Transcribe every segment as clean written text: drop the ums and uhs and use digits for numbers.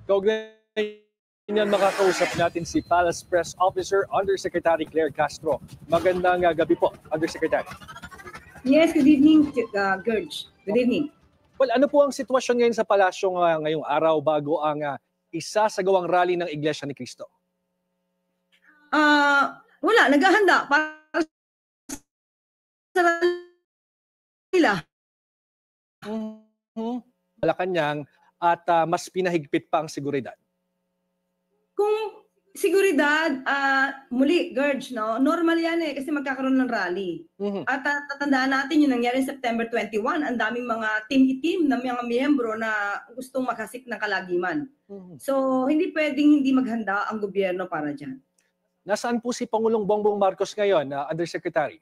Kaugnay niyan makakausap natin si Palace Press Officer Undersecretary Claire Castro. Magandang gabi po, Undersecretary. Yes, good evening, Gurj. Good evening. Well, ano po ang sitwasyon ngayon sa palasyo ngayong araw bago ang isasagawang rally ng Iglesia ni Cristo? Wala, naghahanda para sa nila. Malacanang at mas pinahigpit pa ang seguridad. Kung seguridad, muli, Gurj, no? Normal yan kasi magkakaroon ng rally. At tatandaan natin yung nangyari September 21, ang daming mga team-team na mga miyembro na gustong makasik ng kalagiman. So, hindi pwedeng hindi maghanda ang gobyerno para dyan. Nasaan po si Pangulong Bongbong Marcos ngayon, Undersecretary?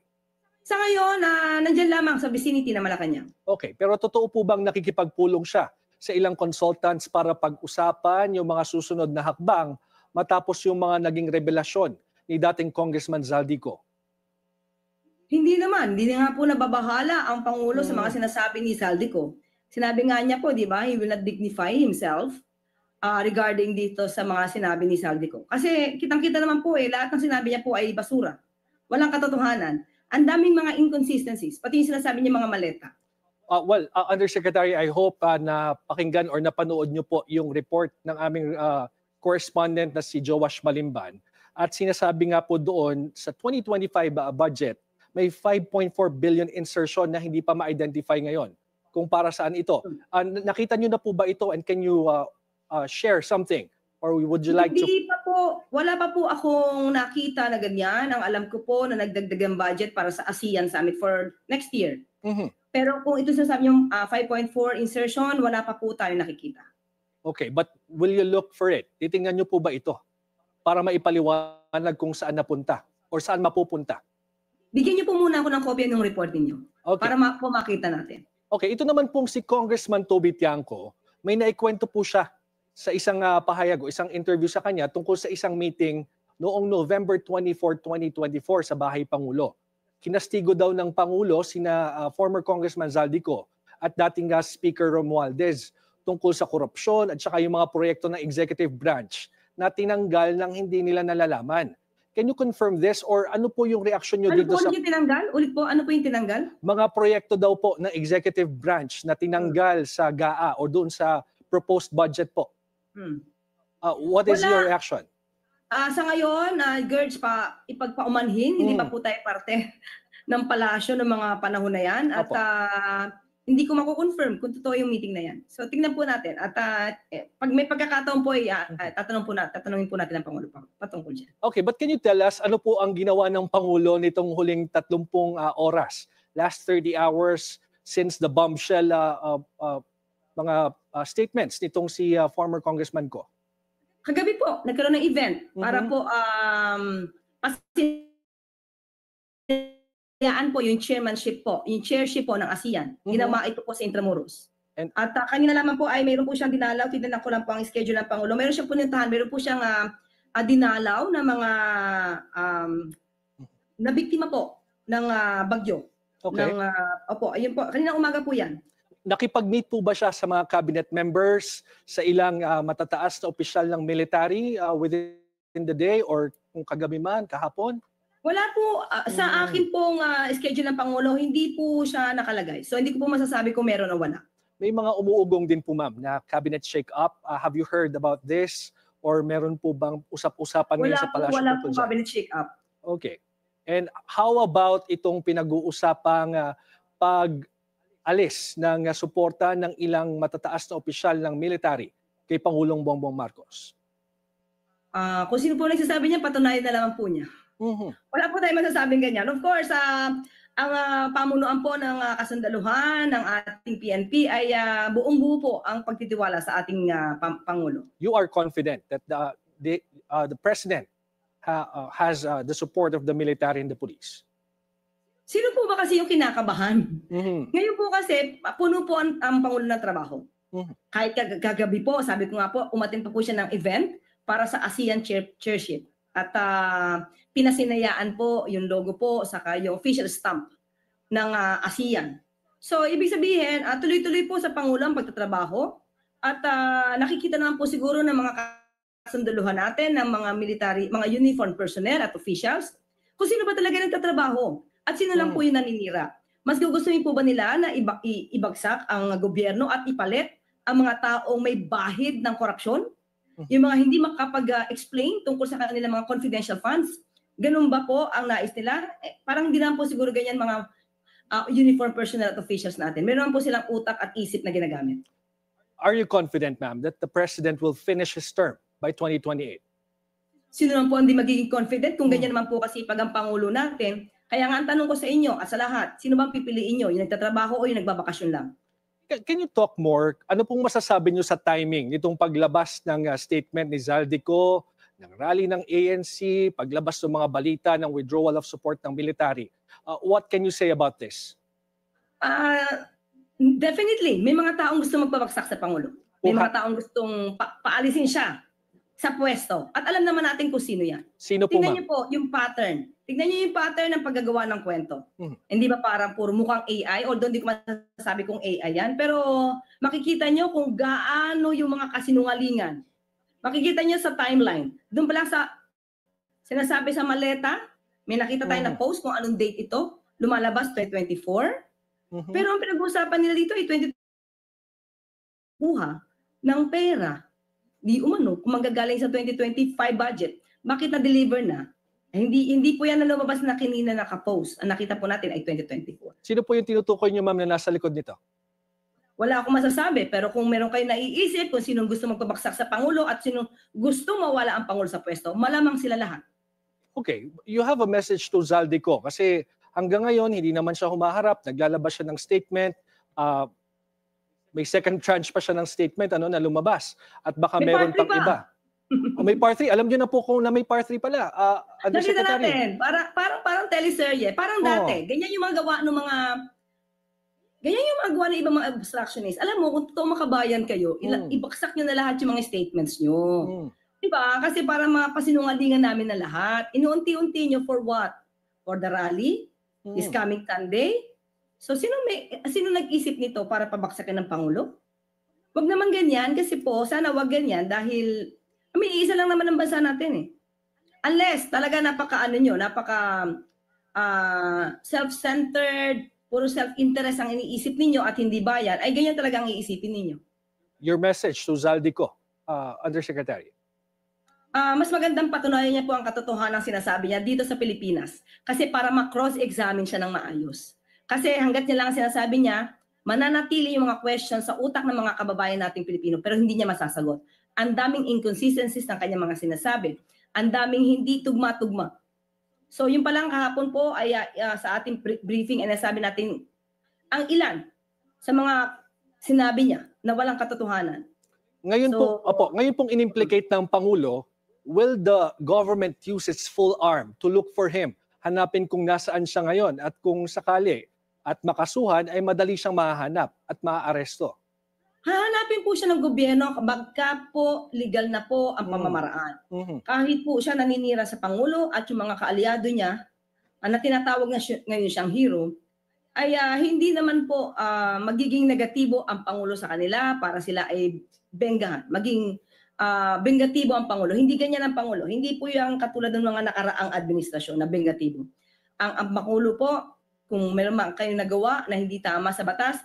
Sa ngayon, nandyan lamang sa vicinity na Malacanang. Okay, pero totoo po bang nakikipagpulong siya sa ilang consultants para pag-usapan yung mga susunod na hakbang matapos yung mga naging revelasyon ni dating Congressman Zaldico? Hindi naman. Hindi nga po nababahala ang Pangulo sa mga sinasabi ni Zaldico. Sinabi nga niya po, di ba, he will not dignify himself regarding dito sa mga sinabi ni Zaldico. Kasi kitang-kita naman po lahat ng sinabi niya po ay basura. Walang katotohanan. Ang daming mga inconsistencies, pati yung sinasabi niya mga maleta. Well, Undersecretary, I hope na pakinggan or napanood niyo po yung report ng aming correspondent na si Joash Malimban. At sinasabi nga po doon sa 2025 budget, may 5.4 billion insertion na hindi pa ma-identify ngayon. Kung para saan ito. Nakita niyo na po ba ito and can you share something? Or would you like to... Hindi pa po, wala pa po akong nakita na ganyan. Ang alam ko po na nagdagdagang budget para sa ASEAN Summit for next year. Pero kung ito sasabi yung 5.4 insertion, wala pa po tayo nakikita. Okay, but will you look for it? Titingnan niyo po ba ito para maipaliwanag kung saan napunta or saan mapupunta? Bigyan niyo po muna ako ng kopya ng report ninyo para po makita natin. Okay, ito naman pong si Congressman Toby Tiangco, may naikwento po siya sa isang pahayag o isang interview sa kanya tungkol sa isang meeting noong November 24, 2024 sa Bahay Pangulo. Kinastigo daw ng Pangulo sina former Congressman Zaldico at dating Speaker Romualdez tungkol sa korupsyon at saka yung mga proyekto ng executive branch na tinanggal ng hindi nila nalalaman. Can you confirm this or ano po yung reaction nyo dito sa... Ano po yung tinanggal? Ulit po, ano po yung tinanggal? Mga proyekto daw po ng executive branch na tinanggal sa GAA o doon sa proposed budget po. What is your reaction? Sa ngayon, Gurj, ipagpaumanhin, hindi pa po tayo parte ng palasyo ng mga panahon na yan. At hindi ko mako-confirm kung totoo yung meeting na yan. So tingnan po natin. At pag may pagkakataon po, tatanungin po natin ang Pangulo patungkol dyan. Okay, but can you tell us ano po ang ginawa ng Pangulo nitong huling 30 oras? Last 30 hours since the bombshell mga statements nitong si former congressman ko? Kagabi po, nagkaroon ng event para po pasinayaan po yung chairmanship po, yung chairship po ng ASEAN. Ginawa ito po sa Intramuros. At kanina naman po ay mayroon po siyang dinalaw, tinanong ko lang po ang schedule ng Pangulo. Mayroon siyang punitahan, mayroon po siyang dinalaw na mga nabiktima po ng bagyo. Okay. Ayun po, kanina umaga po yan. Nakipag-meet po ba siya sa mga cabinet members, sa ilang matataas na opisyal ng military within the day or kung kagabi man, kahapon? Wala po. Sa akin pong schedule ng Pangulo, hindi po siya nakalagay. So hindi ko po masasabi kung meron o wala. May mga umuugong din po ma'am na cabinet shake-up. Have you heard about this? Or meron po bang usap-usapan ngayon sa palasyo? Wala po cabinet shake-up. Okay. And how about itong pinag-uusapang pag-alis ng suporta ng ilang matataas na opisyal ng military kay Pangulong Bongbong Marcos? Kung sino po nagsasabi niya, patunayan na lang po niya. Wala po tayong masasabing ganyan. Of course, ang pamunuan po ng kasundaluhan ng ating PNP ay buong-buo po ang pagtitiwala sa ating Pangulo. You are confident that the President has the support of the military and the police? Sino po ba kasi yung kinakabahan? Ngayon po kasi, puno po ang Pangulo ng trabaho. Kahit kagabi po, sabi ko nga po, umattend pa po siya ng event para sa ASEAN chairship. At pinasinayaan po yung logo po, saka yung official stamp ng ASEAN. So, ibig sabihin, tuloy-tuloy po sa Pangulo ang pagtatrabaho. At nakikita naman po siguro ng mga kasunduluhan natin ng mga military, mga uniformed personnel at officials, kung sino ba talaga nagtatrabaho at sino lang po yung naninira. Mas gugustuhin po ba nila na ibagsak ang gobyerno at ipalit ang mga taong may bahid ng korupsyon? Yung mga hindi makapag-explain tungkol sa kanilang mga confidential funds? Ganun ba po ang nais nila? Parang hindi naman po siguro ganyan mga uniformed personnel at officials natin. Meron po silang utak at isip na ginagamit. Are you confident, ma'am, that the president will finish his term by 2028? Sino naman po hindi magiging confident kung ganyan naman po kasi pag ang Pangulo natin? Kaya nga ang tanong ko sa inyo at sa lahat, sino bang pipiliin nyo? Yung nagtatrabaho o yung nagbabakasyon lang? Can you talk more? Ano pong masasabi nyo sa timing nitong paglabas ng statement ni Zaldico, ng rally ng ANC, paglabas ng mga balita ng withdrawal of support ng military? What can you say about this? Definitely, may mga taong gusto magpabagsak sa Pangulo. May mga taong gustong paalisin siya sa pwesto. At alam naman natin kung sino yan. Sino po, Tingnan ma'am? niyo po yung pattern. Tingnan niyo yung pattern ng paggagawa ng kwento. Hindi ba parang puro mukhang AI? Although hindi ko masasabi kung AI yan. Pero makikita niyo kung gaano yung mga kasinungalingan. Makikita niyo sa timeline. Doon pa lang sa sinasabi sa maleta, may nakita tayo na post kung anong date ito. Lumalabas 2024. Pero ang pinag-uusapan nila dito ay 20 buha ng pera. Di umano, kung manggagaling sa 2025 budget, bakit na-deliver na? Hindi po yan na lumabas na kanina naka-post. Ang nakita po natin ay 2024. Sino po yung tinutukoy niyo, ma'am, na nasa likod nito? Wala akong masasabi, pero kung meron kayo naiisip kung sinong gusto magpabagsak sa Pangulo at sinong gusto mawala ang Pangulo sa pwesto, malamang sila lahat. Okay, you have a message to Zaldico kasi hanggang ngayon hindi naman siya humaharap, naglalabas siya ng statement, may second tranche pa siya ng statement na lumabas at baka May meron part pang 3 pa. iba. May part 3. Alam niyo na po kung na may part 3 pala. Nakita Undersecretary. natin, parang teleserye, parang dati. Ganyan yung mga gawa ng mga gawa ng ibang mga obstructionist. Alam mo, kung totoo makabayan kayo, ibaksak nyo na lahat yung mga statements nyo. Diba? Kasi para mapasinungalingan namin na lahat. Inuunti-unti nyo for what? For the rally? This coming Sunday? So sino nag-isip nito para pabaksakin ng Pangulo? Wag naman ganyan kasi po, sana wag ganyan dahil iisa lang naman ang bansa natin eh. Unless talaga napaka self-centered, puro self-interest ang iniisip ninyo at hindi bayan, ay ganyan talaga ang iisipin ninyo. Your message to Zaldico, Undersecretary. Mas magandang patunayan niya po ang katotohanan ng sinasabi niya dito sa Pilipinas kasi para ma-cross-examine siya ng maayos. Kasi hanggat niya lang sinasabi niya, mananatili yung mga questions sa utak ng mga kababayan nating Pilipino pero hindi niya masasagot. Ang daming inconsistencies ng kanyang mga sinasabi. Ang daming hindi tugma-tugma. So yung palang kahapon po ay sa ating briefing ay nasabi natin ang ilan sa mga sinabi niya na walang katotohanan. Ngayon ngayon pong inimplicate ng Pangulo, will the government use its full arm to look for him? Hanapin kung nasaan siya ngayon at kung sakali at makasuhan ay madali siyang mahahanap at maaaresto. Hahanapin po siya ng gobyerno bagka po legal na po ang pamamaraan. Kahit po siya naninira sa Pangulo at yung mga kaalyado niya na tinatawag na ngayon siyang hero, ay hindi naman po magiging negatibo ang Pangulo sa kanila para sila ay benggahan. Maging bengatibo ang Pangulo. Hindi ganyan ang Pangulo. Hindi po yung katulad ng mga nakaraang administrasyon na bengatibo. Ang Pangulo po, kung meron kayong nagawa na hindi tama sa batas,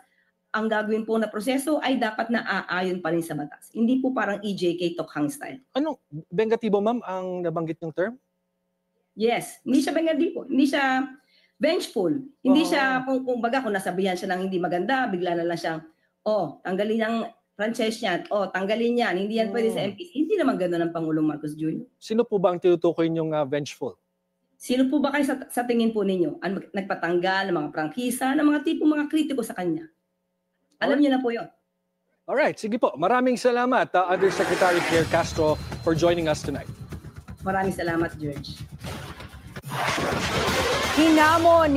ang gagawin po na proseso ay dapat na aayon pa rin sa batas. Hindi po parang EJK Tokhang style. Ano? Bengatibo, ma'am, ang nabanggit yung term? Yes. Hindi siya bengatibo. Hindi siya vengeful. Hindi siya, kung baga, kung nasabihan siya ng hindi maganda, bigla na lang siyang, tanggalin ang franchise niyan, tanggalin yan, hindi yan pwede sa MPC. Hindi naman gano'n ang Pangulong Marcos Jr. Sino po ba ang tinutukoy niyong vengeful? Sino po ba kayo sa tingin po ninyo ang nagpatanggal ng mga prangkisa, ng mga tipong mga kritiko sa kanya? Alam niyo na po yun. Alright, sige po. Maraming salamat, Undersecretary Claire Castro, for joining us tonight. Maraming salamat, George. Hinamon